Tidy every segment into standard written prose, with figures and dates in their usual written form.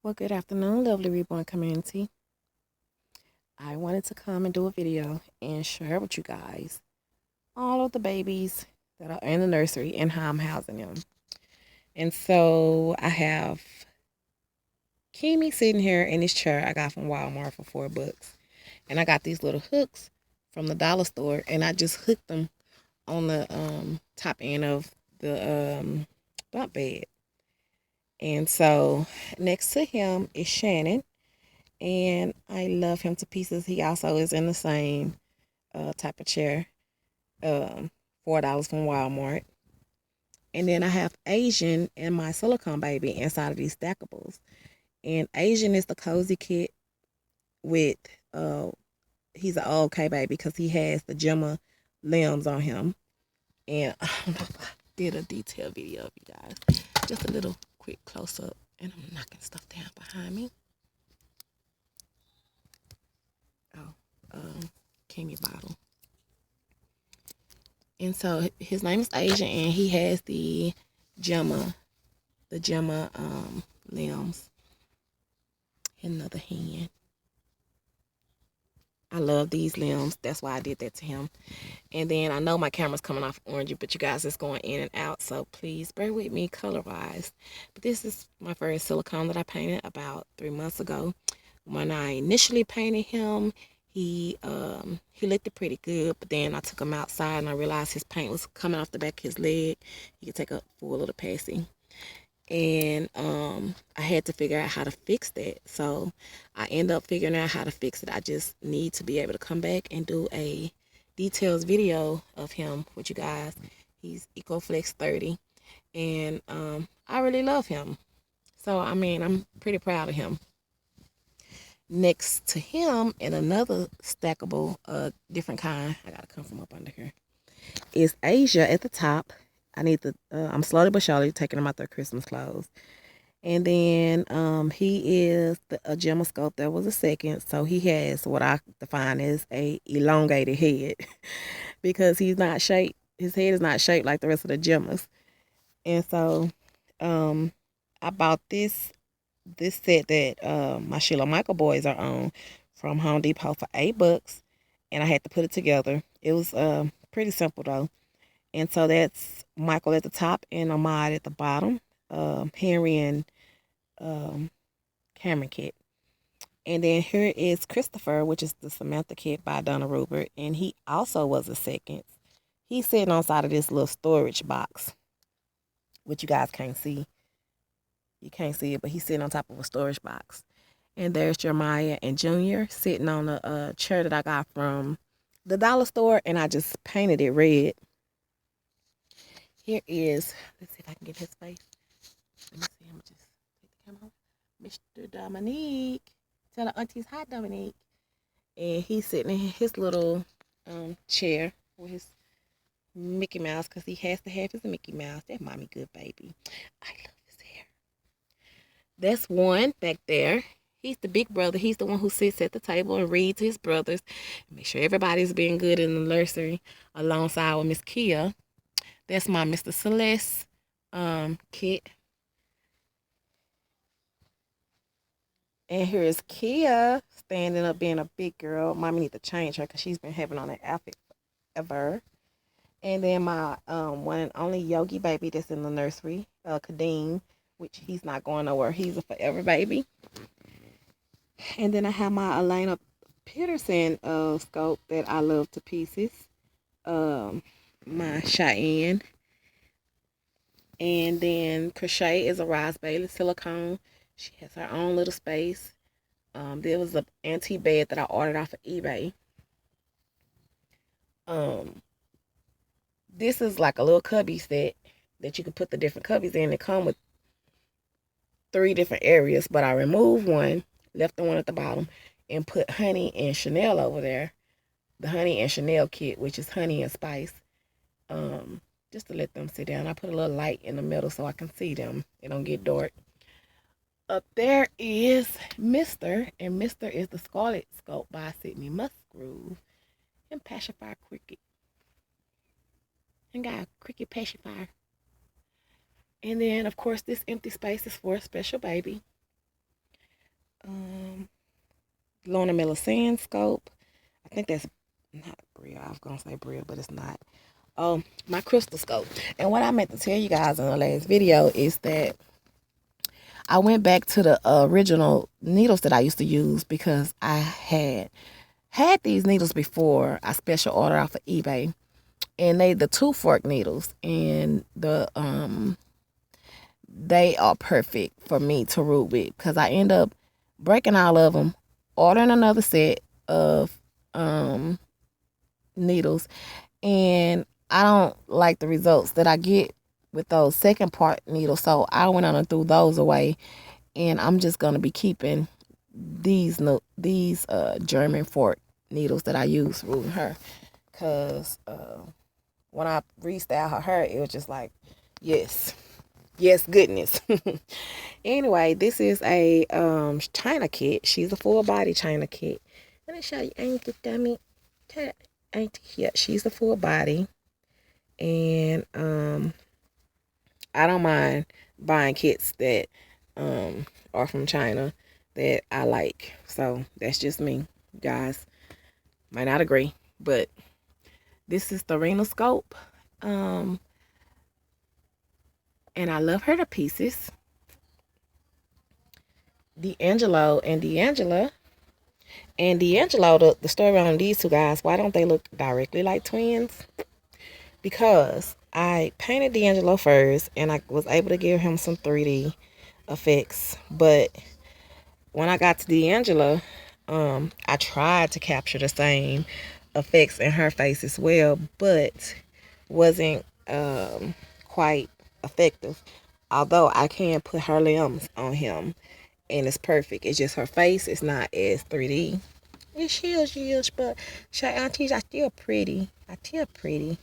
Well, good afternoon, lovely reborn community. I wanted to come and do a video and share with you guys all of the babies that are in the nursery and how I'm housing them. And so I have Kimi sitting here in this chair I got from Walmart for $4. And I got these little hooks from the dollar store and I just hooked them on the top end of the bunk bed. And so next to him is Shannon. And I love him to pieces. He also is in the same type of chair, $4 from Walmart. And then I have Asian and my silicone baby inside of these stackables. And Asian is the cozy kit with, uh, he's an okay baby because he has the Gemma limbs on him. And I don't know if I did a detailed video of you guys. Just a little quick close up. And I'm knocking stuff down behind me. Oh, Kimi bottle. And so his name is Asian, and he has Gemma, the Gemma limbs in the other hand. I love these limbs. That's why I did that to him. And then I know my camera's coming off orangey, but you guys, it's going in and out. So please bear with me color-wise. But this is my first silicone that I painted about 3 months ago. When I initially painted him, he looked it pretty good, but then I took him outside and I realized his paint was coming off the back of his leg. He could take a full little passing. And I had to figure out how to fix that. So I end up figuring out how to fix it. I just need to be able to come back and do a details video of him with you guys. He's EcoFlex 30, and I really love him. So I mean, I'm pretty proud of him. Next to him, in another stackable, different kind, I gotta come from up under here, is Asia at the top. I'm slowly but surely taking him out their Christmas clothes. And then he is a Gemma sculpt. That was a second. So he has what I define as a elongated head because he's not shaped. His head is not shaped like the rest of the Gemmas. And so I bought this set that my Sheila Michael boys are on from Home Depot for $8, and I had to put it together. It was pretty simple though. And so that's Michael at the top and Ahmad at the bottom. Henry and Cameron kit. And then here is Christopher, which is the Samantha kit by Donna Rubert, and he also was a second. He's sitting on side of this little storage box, which you guys can't see. You can't see it, but he's sitting on top of a storage box. And there's Jeremiah and Junior sitting on a chair that I got from the dollar store, and I just painted it red. Here is, let's see if I can get his face. Let me see, I'm just take the camera off. Mr. Dominique. Tell the aunties hi, Dominique. And he's sitting in his little chair with his Mickey Mouse because he has to have his Mickey Mouse. That mommy good baby. I love his hair. That's one back there. He's the big brother. He's the one who sits at the table and reads to his brothers. Make sure everybody's being good in the nursery alongside with Miss Kia. That's my Mr. Celeste kit. And here's Kia standing up being a big girl. Mommy need to change her because she's been having on that outfit forever. And then my one and only Yogi baby that's in the nursery, Kadeem, which he's not going nowhere. He's a forever baby. And then I have my Elena Peterson scope that I love to pieces. My Cheyenne. And then Crochet is a Ross Bailey silicone. She has her own little space. There was an antique bed that I ordered off of eBay. This is like a little cubby set that you can put the different cubbies in. It come with 3 different areas, but I removed one, left the one at the bottom, and put Honey and Chanel over there. The Honey and Chanel kit, which is Honey and Spice. Just to let them sit down. I put a little light in the middle so I can see them. It don't get dark. Up there is Mr. And Mr. is the Scarlet Scope by Sydney Musgrove and Pacifier Cricket. And got a Cricket Pacifier. And then, of course, this empty space is for a special baby. Lorna Miller Sand Scope. I think that's not Bria. I was gonna say Bria, but it's not. My crystal scope. And what I meant to tell you guys in the last video is that I went back to the original needles that I used to use because I had these needles before. I special ordered off of eBay, and the 2-fork needles, and they are perfect for me to root with because I end up breaking all of them, ordering another set of needles, and I don't like the results that I get with those second part needles, so I went on and threw those away, and I'm just gonna be keeping these German fork needles that I use rooting her, cause when I restyled her hair, it was just like, yes, goodness. Anyway, this is a China kit. She's a full body China kit. Let me show you, ain't the dummy? Ain't here? She's a full body, and I don't mind buying kits that are from China that I like. So that's just me. You guys might not agree, but this is the Rena Scope. And I love her to pieces. D'Angelo and D'Angela. And D'Angelo, the story on these two guys, why don't they look directly like twins? Because I painted D'Angelo first, and I was able to give him some 3D effects. But when I got to D'Angelo, I tried to capture the same effects in her face as well, but wasn't quite effective. Although I can put her limbs on him, and it's perfect. It's just her face is not as 3D. It is, but aunties are still pretty. I still pretty.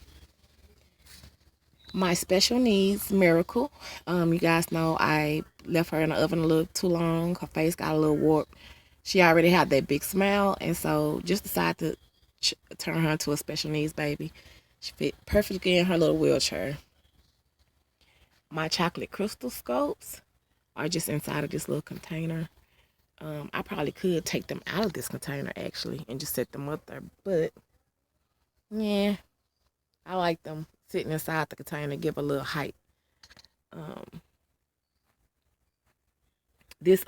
My special needs Miracle. You guys know I left her in the oven a little too long. Her face got a little warped. She already had that big smile, and so just decided to turn her into a special needs baby. She fit perfectly in her little wheelchair. My chocolate crystal scopes are just inside of this little container. I probably could take them out of this container actually and just set them up there, but yeah, I like them sitting inside the container to give a little height. This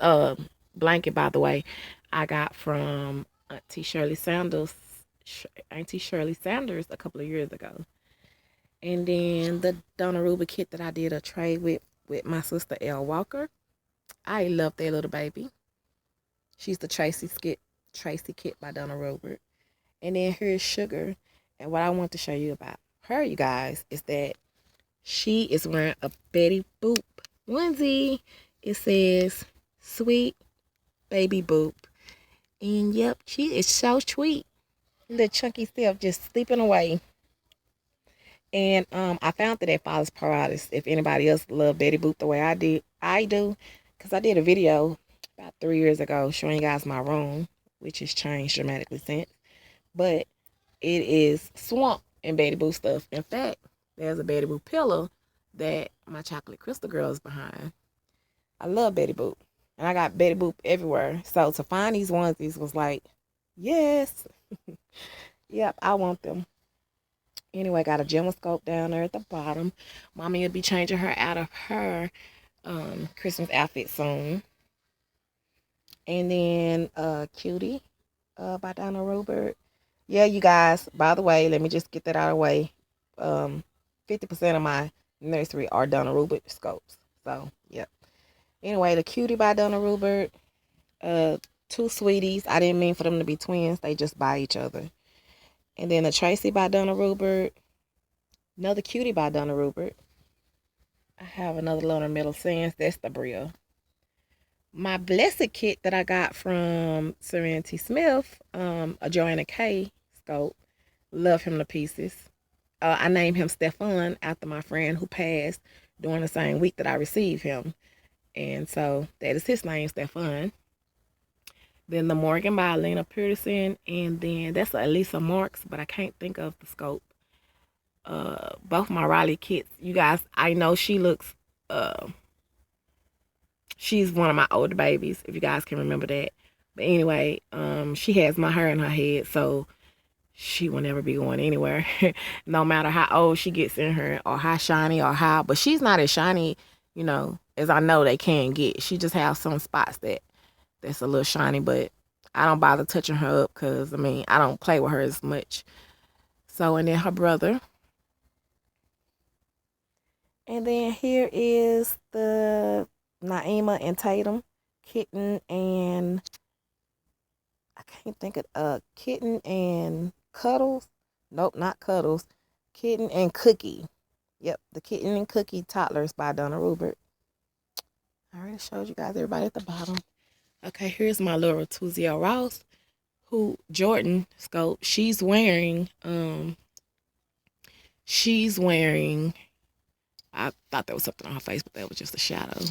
blanket, by the way, I got from Auntie Shirley Sanders a couple of years ago. And then the Donna kit that I did a trade with my sister Elle Walker. I love that little baby. She's the Tracy kit by Donna Robert. And then here's Sugar. And what I want to show you about her, you guys, is that she is wearing a Betty Boop onesie. It says, "Sweet Baby Boop." And yep, she is so sweet. Little chunky self just sleeping away. And I found that at Father's Paradise. If anybody else love Betty Boop the way I do. Because I did a video about 3 years ago showing you guys my room, which has changed dramatically since. But it is swamp in Betty Boop stuff. In fact, there's a Betty Boop pillow that my chocolate crystal girl is behind. I love Betty Boop. And I got Betty Boop everywhere. So to find these onesies was like, yes. Yep, I want them. Anyway, got a Gemoscope down there at the bottom. Mommy will be changing her out of her Christmas outfit soon. And then Cutie by Donna Robert. Yeah, you guys, by the way, let me just get that out of the way. 50% of my nursery are Donna Robert scopes. So, yep. Anyway, the Cutie by Donna Robert. Two sweeties. I didn't mean for them to be twins. They just by each other. And then the Tracy by Donna Robert. Another Cutie by Donna Robert. I have another Lorna Middle Sands. That's the Bria. My Blessed kit that I got from Serenity Smith, a Joanna K scope. Love him to pieces. I named him Stefan after my friend who passed during the same week that I received him. And so that is his name, Stefan. Then the Morgan by Elena Peterson. And then that's Elisa Marks, but I can't think of the scope. Both my Riley kits. You guys, I know she looks She's one of my older babies, if you guys can remember that. But anyway, she has my hair in her head, so she will never be going anywhere. No matter how old she gets in her, or how shiny, or how, but she's not as shiny, you know, as I know they can get. She just has some spots that's a little shiny, but I don't bother touching her up because, I mean, I don't play with her as much. So, and then her brother. And then here is the Naima and Tatum kitten, and I can't think of kitten and Cuddles. Nope, not Cuddles. Kitten and Cookie. Yep, the Kitten and Cookie Toddlers by Donna Rubert. I already showed you guys everybody at the bottom. Okay, here's my little Tuzio Ross, who Jordan Scope. She's wearing I thought there was something on her face, but that was just a shadow.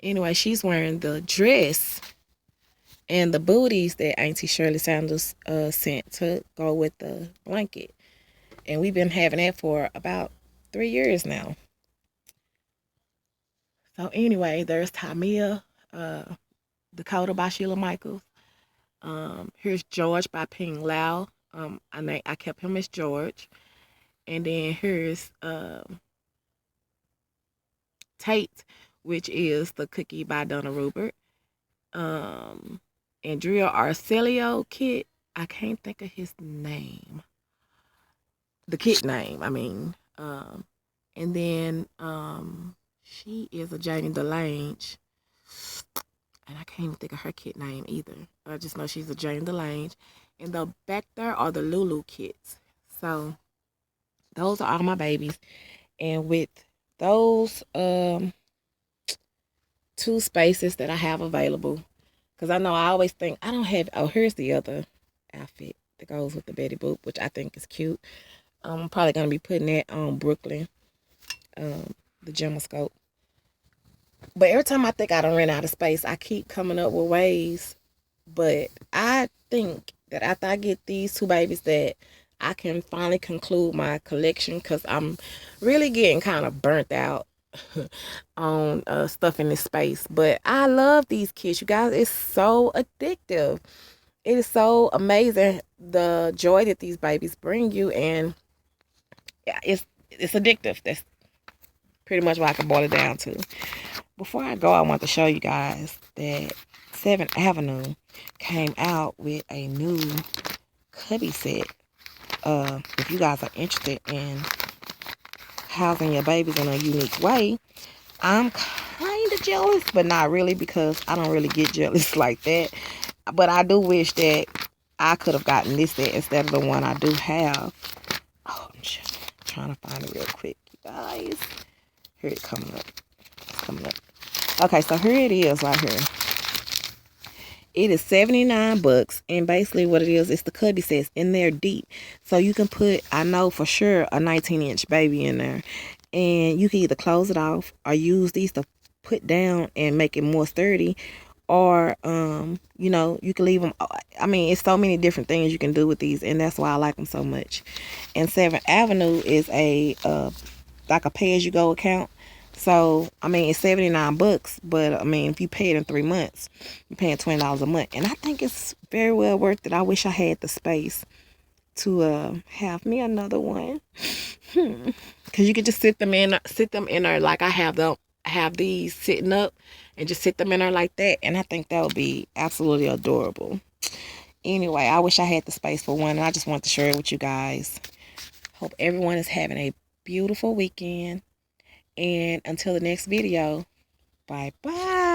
Anyway, she's wearing the dress and the booties that Auntie Shirley Sanders sent to go with the blanket. And we've been having that for about 3 years now. So anyway, there's Tamia, Dakota by Sheila Michaels. Here's George by Ping Lau. I kept him as George. And then here's Tate, which is the cookie by Donna Rubert. Andrea Arcelio kit. I can't think of his name. The kit name, I mean. And then she is a Janie DeLange. And I can't even think of her kit name either. I just know she's a Janie DeLange. And the back there are the Lulu kits. So those are all my babies. And with those 2 spaces that I have available, because I know I always think I don't have. Oh, here's the other outfit that goes with the Betty Boop, which I think is cute. I'm probably gonna be putting that on Brooklyn, the Gemascope. But every time I think I don't run out of space, I keep coming up with ways. But I think that after I get these 2 babies, that I can finally conclude my collection, because I'm really getting kind of burnt out on stuff in this space. But I love these kits, you guys. It's so addictive. It is so amazing the joy that these babies bring you, and yeah, it's addictive. That's pretty much what I can boil it down to. Before I go, I want to show you guys that 7th Avenue came out with a new cubby set. If you guys are interested in housing your babies in a unique way, I'm kind of jealous, but not really, because I don't really get jealous like that. But I do wish that I could have gotten this set instead of the one I do have. Oh, I'm trying to find it real quick, you guys. Here it's coming up. It's coming up. Okay, so here it is right here. It is $79, and basically what it is the cubby sets, and they're deep. So you can put, I know for sure, a 19-inch baby in there. And you can either close it off or use these to put down and make it more sturdy. Or, you know, you can leave them. I mean, it's so many different things you can do with these, and that's why I like them so much. And 7th Avenue is a like a pay-as-you-go account. So, I mean, it's $79, but I mean, if you pay it in 3 months, you're paying $20 a month. And I think it's very well worth it. I wish I had the space to have me another one. Because you could just sit them in there like I have these sitting up, and just sit them in there like that. And I think that would be absolutely adorable. Anyway, I wish I had the space for one, and I just want to share it with you guys. Hope everyone is having a beautiful weekend. And until the next video, bye-bye.